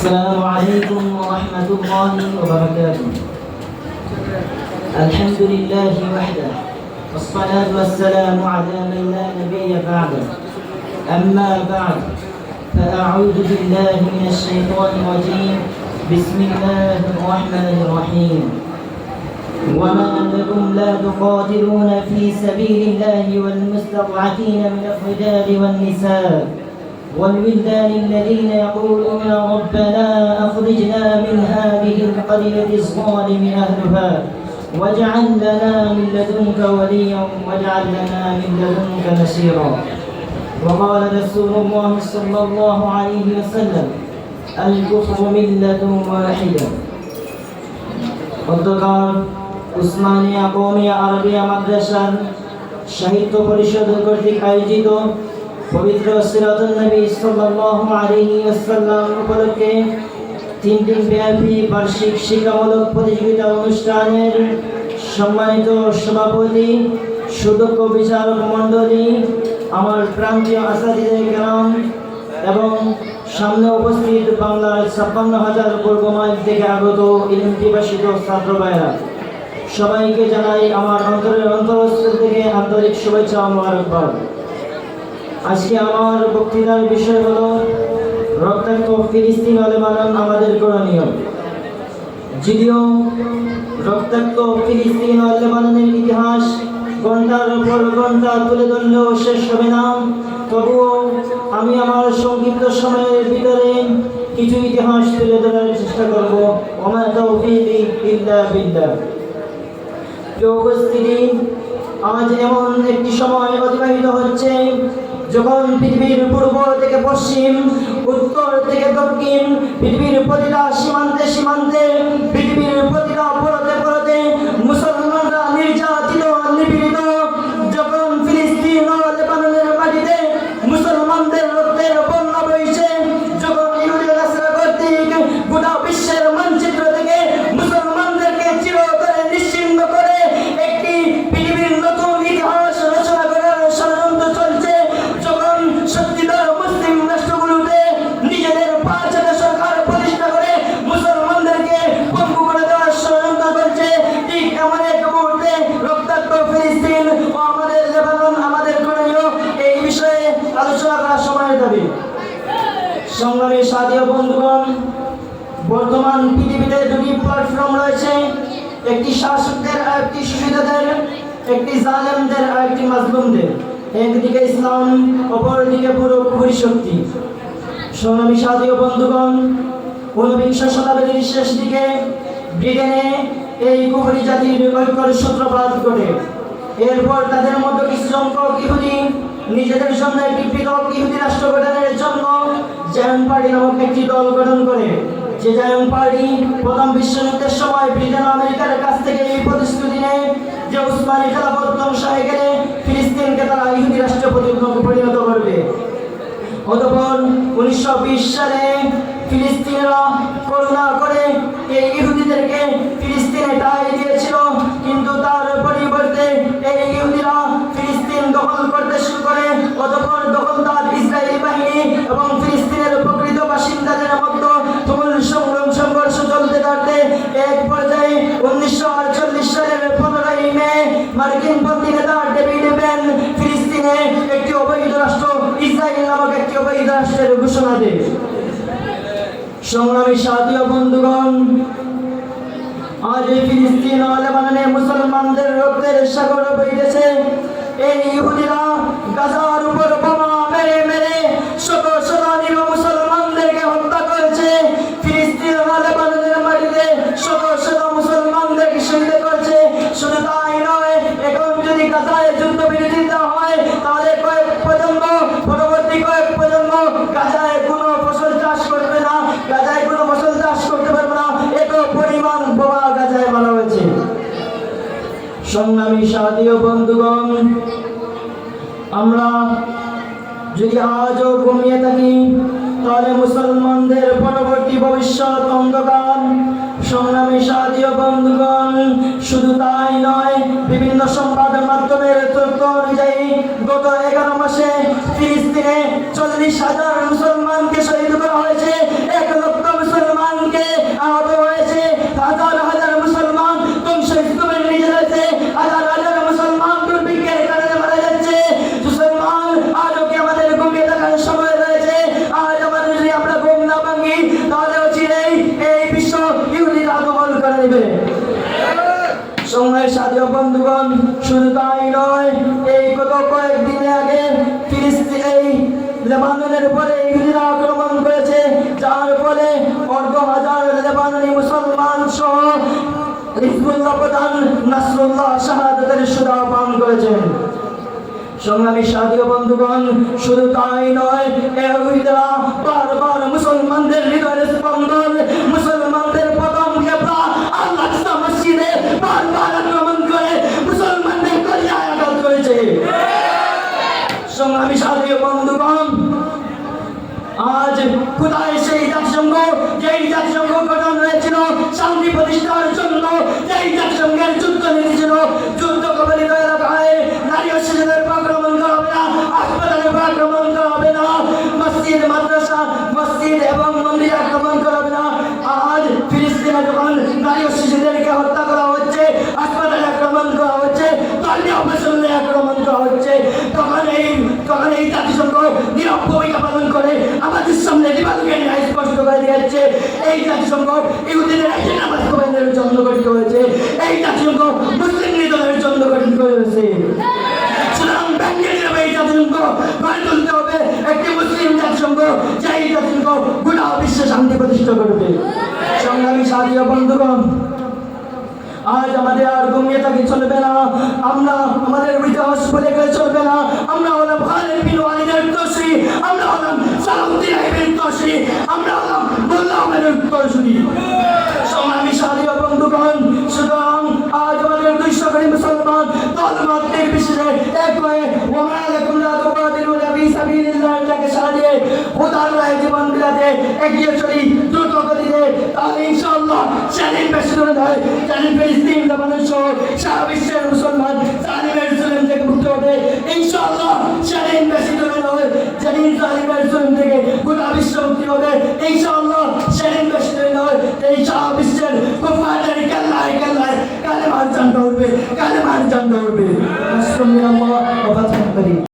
السلام عليكم ورحمة الله وبركاته. الحمد لله وحده والصلاة والسلام على من لا نبي بعده. أما بعد فأعوذ بالله من الشيطان الرجيم. بسم الله الرحمن الرحيم. وما لكم لا تقاتلون في سبيل الله والمستضعفين من الرجال والنساء والولدان الذين يقولون ربنا أخرجنا من هذه القرية الظالم أهلها واجعل لنا من لدنك وليا واجعل لنا من لدنك نصيرا. وقال رسول الله صلى الله عليه وسلم الكفر ملة واحدة. অধ্যকার উসমানিয়া কওমিয়া আরবিয়া মাদ্রাসার সাহিত্য পরিষদ কর্তৃক আয়োজিত পবিত্র সিরাতুন নবী সাল্লাল্লাহু আলাইহি ওয়াসাল্লাম উপলক্ষে 3 দিন ব্যাপী বার্ষিক শিক্ষামূলক প্রতিযোগিতা অনুষ্ঠানের সম্মানিত সভাপতি, সুদক্ষ বিচারক মণ্ডলী, আমার প্রান্তীয় আসাদিয়ে কেরাম এবং সামনে উপস্থিত বাংলার 56,000 বর্গ মাইল থেকে আগত ইলম পিপাসিত ছাত্র ভাইরা, সবাইকে জানাই আমার অন্তরের অন্তরস্থল থেকে আন্তরিক শুভেচ্ছা ও মোবারকবাদ। আজকে আমার বক্তৃতার বিষয় হলো রক্তাক্ত ফিলিস্তিন ও লেবানন আমাদের করণীয়। যদিও রক্তাক্ত ফিলিস্তিন ও লেবাননের ইতিহাস ঘন্টার পর ঘন্টা তুলে ধরলেও শেষ হবে না, তবুও আমি আমার সংক্ষিপ্ত সময়ের ভিতরে কিছু ইতিহাস তুলে ধরার চেষ্টা করব। ওমা তাওফীকি ইল্লা বিল্লাহ। উপস্থিতি, আজ এমন একটি সময় অতিবাহিত হচ্ছে যখন পৃথিবীর পূর্ব থেকে পশ্চিম, উত্তর থেকে দক্ষিণ, পৃথিবীর প্রতিটা সীমান্তে সীমান্তে, পৃথিবীর প্রতিটা পরতে পরতে মুসলমানরা নির্যাতিত নিপীড়িত। যখন ফিলিস্তিন ও লেবাননের মাটিতে মুসলমানদের রক্তের বন্যা বইছে, যখন ইহুদি রাষ্ট্র কর্তৃক গোটা বিশ্বের মানচিত্র থেকে মুসলমানদেরকে চিরতরে নিশ্চিহ্ন করে একটি পৃথিবীর নতুন ইতিহাস রচনা করার ষড়যন্ত্র চলছে, যখন সত্যিকার মুসলিম রাষ্ট্রগুলোতে নিজেদের পাঁচটা সরকার প্রতিষ্ঠা করে মুসলমানদেরকে পঙ্গু করে দেওয়ার ষড়যন্ত্র করছে, ঠিক এমন এক মুহূর্তে রক্তাক্ত ফিলিস্তিন ও আমাদের লেবানন আমাদের করণীয় এই বিষয়ে আলোচনা করার সময় দাবি। সংগ্রামী সাথী ও বন্ধুগণ, বর্তমান পৃথিবীতে দুটি প্ল্যাটফর্ম রয়েছে, একটি শাসকদের আর একটি শোষিতদের, একটি জালেমদের আর একটি মাজলুমদের। একদিকে ইসলাম, অপরদিকে পুরোপুরি শক্তি। সংগ্রামী সাথী ও বন্ধুগণ, 19বিংশ শতাব্দীর শেষ দিকে ব্রিটেনে এই কুফরি জাতির ঐক্যের সূত্রপাত ঘটে। এরপর তাদের মধ্যে কিছু সংখ্যক ইহুদি নিজেদের জন্য একটি পৃথক ইহুদি রাষ্ট্র গঠনের জন্য জায়ন পার্টি নামক একটি দল গঠন করে। যে জায়ন পার্টি প্রথম বিশ্বযুদ্ধের সময় ব্রিটেন ও আমেরিকার কাছ থেকে এই প্রতিশ্রুতি নেয় যে উসমানী খেলাফত ধ্বংস হয়ে গেলে ফিলিস্তিনকে তারা ইহুদি রাষ্ট্রে পরিণত করবে। অতঃপর 1920 সালে ফিলিস্তিনিরা করুণা করে এই ইহুদিদেরকে ফিলিস্তিনে ঠাঁই দিয়েছিল, কিন্তু তার পরিবর্তে এই ইহুদিরা ফিলিস্তিন দখল করতে শুরু করে। অতঃপর দখলদার ইসরায়েলি বাহিনী এবং ফিলিস্তিনের প্রকৃত বাসিন্দাদের মধ্যে তুমুল সংঘর্ষ চলতে থাকতে এক পর্যায়ে 1948 সালের 15 মে মার্কিনপন্থী নেতা ডেভিড বেন ফিলিস্তিনে একটি অবৈধ রাষ্ট্র ইসরায়েল নামক একটি অবৈধ রাষ্ট্রের ঘোষণা দেয়। সংগ্রামী সাথী ও বন্ধুগণ, আজ ফিলিস্তিন ও লেবাননে মুসলমানদের রক্তের সাগর বইতেছে। এই ইহুদিরা গাজার উপর বোমা মেরে মেরে শত শত নিরীহ মুসলমানদেরকে হত্যা করেছে। ফিলিস্তিন ও লেবাননের মাটিতে শত শত মুসলমানদেরকে শহীদ করেছে। শুধু তাই নয়, এখন যদি গাজায় যুদ্ধবিরতি দেওয়া হয় তাহলে পরবর্তী কয়েক প্রজন্ম গাজায় কোনো ফসল চাষ করবে না, গাজায় কোনো ফসল চাষ করতে পারবে না। এত পরিমাণ বোমা গাজায় মারা হয়েছে। সংগ্রামী সাথী ও বন্ধুগণ, আমরা যদি আজও ঘুমিয়ে থাকি তাহলে মুসলমানদের পরবর্তী ভবিষ্যৎ অন্ধকার। সংগ্রামী সাথী ও বন্ধুগণ, শুধু তাই নয়, বিভিন্ন সংবাদ মাধ্যমের তথ্য অনুযায়ী গত 11 মাসে ফিলিস্তিনে 40,000 মুসলমানকে শহীদ করা হয়েছে। 1 লক্ষ সময় রয়েছে। আজ আমাদের যদি আমরা ঘুম না ভাঙি তাহলে চিরেই এই বিশ্ব ইহুদিরা দখল করে নেবে। সময়ের সাথে বন্ধুগণ, শুধু তাই নয়, এই গত কয়েকদিন আগে ফিলিস্তিন এই লেবাননের উপরে ইহুদিরা আক্রমণ করেছে, যার ফলে অর্ধ হাজার লেবাননি মুসলমান সহ হিজবুল্লাহ প্রধান নাসরুল্লাহ শাহাদাতের সুরা পান করেছেন। সংগ্রামী সাথী বন্ধুগণ, শুধু তাই নয়, ইহুদিরা বারবার মুসলমানদের হৃদয়ের স্পন্দন, মুসলমানদের প্রথম কেবলা আল-আকসা মসজিদে বারবার আক্রমণ করে মুসলমানদের কলিজায় আঘাত করেছে। সংগ্রামী সাথী বন্ধুগণ, আজ কোথায় সেই জাতিসংঘ, যেই জাতিসংঘ গঠন হয়েছিল শান্তি প্রতিষ্ঠার জন্য, যেই জাতিসংঘের যুদ্ধ নীতি ছিল যুদ্ধ কবলিত এলাকায় নারী ও শিশুদের আক্রমণ করা হবে না, হাসপাতালে আক্রমণ করা হবে না, মসজিদ মাদ্রাসা মসজিদ এবং মন্দিরে আক্রমণ করা হবে না। আজ ফিলিস্তিনে যখন নারী ও শিশুদেরকে হত্যা করা হচ্ছে, হাসপাতালে আক্রমণ করা হচ্ছে, ধর্মীয় অবসরে আক্রমণ করা হচ্ছে, তখন এই জাতিসংঘ নীরব ভূমিকা পালন করে আমাদের সামনে দিবালকে স্পষ্ট করে দিয়েছে এই জাতিসংঘ ইহুদিদের এজেন্ডা বাস্তবায়নের জন্য গঠিত হয়েছে, এই জাতিসংঘ মুসলিম নিধনের জন্য গঠিত হয়েছে। সুতরাং ব্যাংকে যাবে এই জাতিসংঘ গড়ে তুলতে হবে একটি মুসলিম জাতিসংঘ, যেই জাতিসংঘ গোটা বিশ্বে শান্তি প্রতিষ্ঠা করবে। সংগ্রামী সাথী ও বন্ধুগণ, আজ আমাদের আর ঘুমিয়ে থাকি চলবে না, আমরা আমাদের ইতিহাস বলে গেলে চলবে না। আমরা হলাম খালিদ বিন ওয়ালিদের উত্তরসূরি, আমরা হলাম সালাউদ্দিন আইবের উত্তরসূরি, আমরা হলাম মোল্লা আহমেদের উত্তরসূরি। সংগ্রামী সাথী ও বন্ধুগণ, সুতরাং আজ আমাদের 200 কোটি মুসলমান দলমত নির্বিশেষে এক হয়ে ওয়া লাকুম লা তুকাতিলুনা ফি সাবিলিল্লাহকে সারা দিয়ে খোদার রাহে জীবন বিলাতে এগিয়ে চলি দ্রুত গতিতে, তাহলে ইনশাআল্লাহ স্বাধীন বেশি দূরে নয়, স্বাধীন ফিলিস্তিন লেবানন সহ সারা বিশ্বের মুসলমান জালিমের জুলুম থেকে মুক্ত হবে ইনশাআল্লাহ। স্বাধীন বেশি দূরে নয়, স্বাধীন জালিমের জুলুম থেকে গোটা বিশ্ব মুক্তি হবে ইনশাআল্লাহ। স্বাধীন বেশি দূরে নয়, এই সারা বিশ্বের কুফফারের কাল্লায় কালেমার ঝান্ডা উঠবে, কালেমার ঝান্ডা উঠবে।